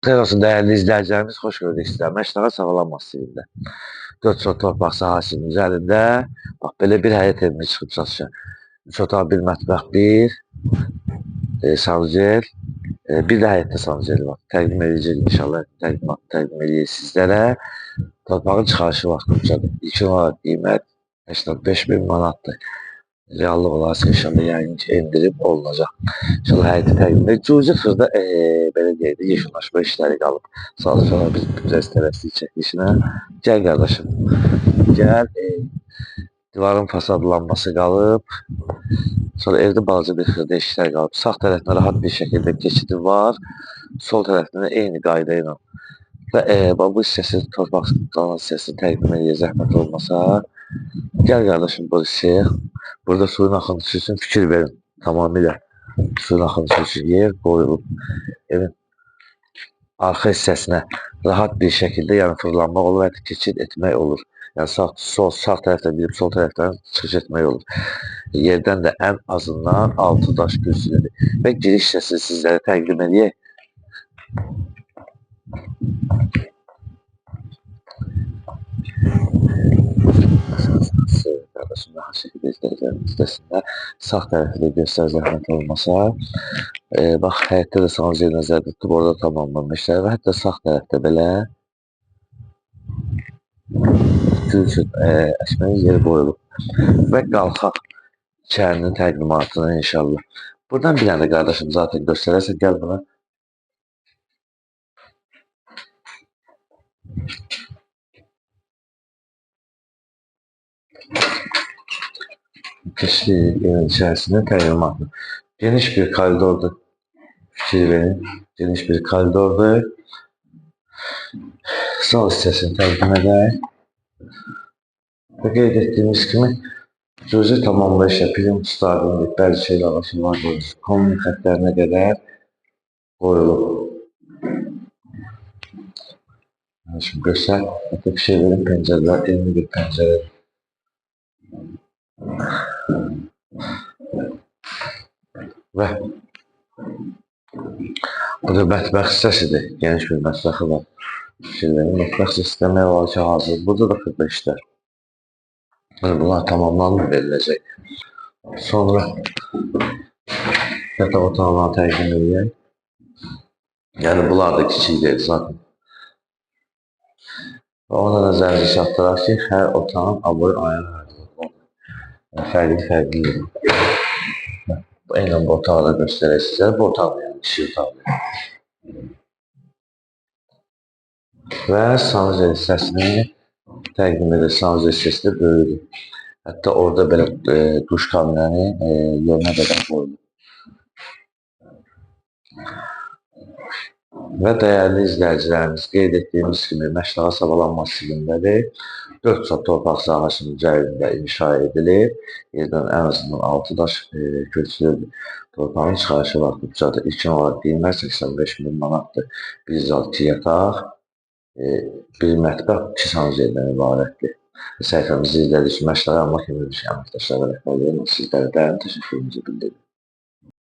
Xeyr olsun dəyərli izləyicilərimiz, xoş gördük sizlər. Məştaqa Sağlam Masivində 4 sot torpaq sahəsinin üzərində bax belə bir həyət evini çıxıb çatışır. 3 otaq, 1 mətbəx, 1 sanuzel, bir də həyətdə sanuzel var. Təqdim edəcək inşallah, təqdim edəcək sizlərə. Torpağın çıxarışı vaxtıncadır. İlkin olaraq qiymət 85.000 manatdır. Reallıq olarsa inşallah yəqin ki endirib olunacaq. İnşallah həyəti təqdim edəcək. Cüzi xırda belə deyək də yeşillaşma işləri qalıb. Salı sonra biz biraz tələsdik çəkilişinə. Gəl qardaşım, gəl. Divarın fasadlanması qalıb. Sonra evdə balaca bir xırda işlər qalıb. Sağ tərəfində rahat bir şəkildə keçidi var. Sol tərəfində eyni qayda ilə. Və bu hissəsi, torpaq qalan hissəsini təqdim edəcək zəhmət olmasa. Gəl qardaşım, bu hissəyə. Burada suyun axıntısı üçün fikir verin. Tamamilə suyun axıntısı üçün yer qoyulub. Evin arxa hissəsinə rahat bir şəkildə yəni fırlanmaq olur və keçid etmək olur. Yəni sağ tərəfdən girib sol tərəfdən çıxış etmək olur. Yerdən də ən azından 6 daş kürsüdədir. Və giriş hissəsini sizlərə təqdim edək. Rahat şəkildə izləyicilərimizdə sağ tərəfi də göstər zəhmət olmasa. Bax, həyətdə də sanuzel nəzərdə tutub, orada tamamlanma işləri və hətta sağ tərəfdə belə gül üçün əşməli yeri qoyulub. Və qalxaq içərinin təqdimatına inşallah. Buradan bir dənə də qardaşım zaten göstərərsən, gəl buna. Keçdik evin içərisində təqdimatı. Geniş bir koridordur. Fikir verin. Geniş bir koridordur. Sol hissəsini təqdim edək. Və qeyd etdiyimiz kimi cüzi tamamlayışla prim ustadının bəzi şeylər aşılar qoyulur. Kommunik xətlərinə qədər qoyulub. Şimdi göster. Hatta bir şey verin, pencereler, elli bir pencere. Ve bu da mətbəx hissəsidir. Geniş bir mətbəxi var. Şeylərin mətbəx sistemi var ki, hazır. Burada da xırda işlər. Bunlar tamamlanıb veriləcək. Sonra yataq otağlarını təqdim edək. Yəni bunlar da kiçik deyil zaten. Və ona nəzərinizi çatdıraq ki, hər otağın aboy ayarı fərqli. Eynən bu otağı da göstərək sizə. Bu otaq da yəni kişi otaqdır. Və sanuzel hissəsini təqdim edir. Sanuzel hissəsi də böyüdür. Hətta orada belə duş kabinəni yerinə qədər qoyulur. Və dəyərli izləyicilərimiz, qeyd etdiyimiz kimi Məştaqa Sağlam Masivindədir. 4 sot torpaq sahəsinin üzərində inşa edilib. Yerdən ən azından 6 daş köçürüldü. Torpağın çıxarışı vaxtıncadır. İlkin olaraq qiymət 85.000 manatdır. Bir zal 2 yataq, bir mətbəx 2 sanuzeldən ibarətdir. Səhifəmizi izlədiyiniz üçün Məştaqa Sağlam Masivindədir. Əməkdaşlara rəhbərliyinə sizlərə dərin təşəkkürümüzü bildiririk.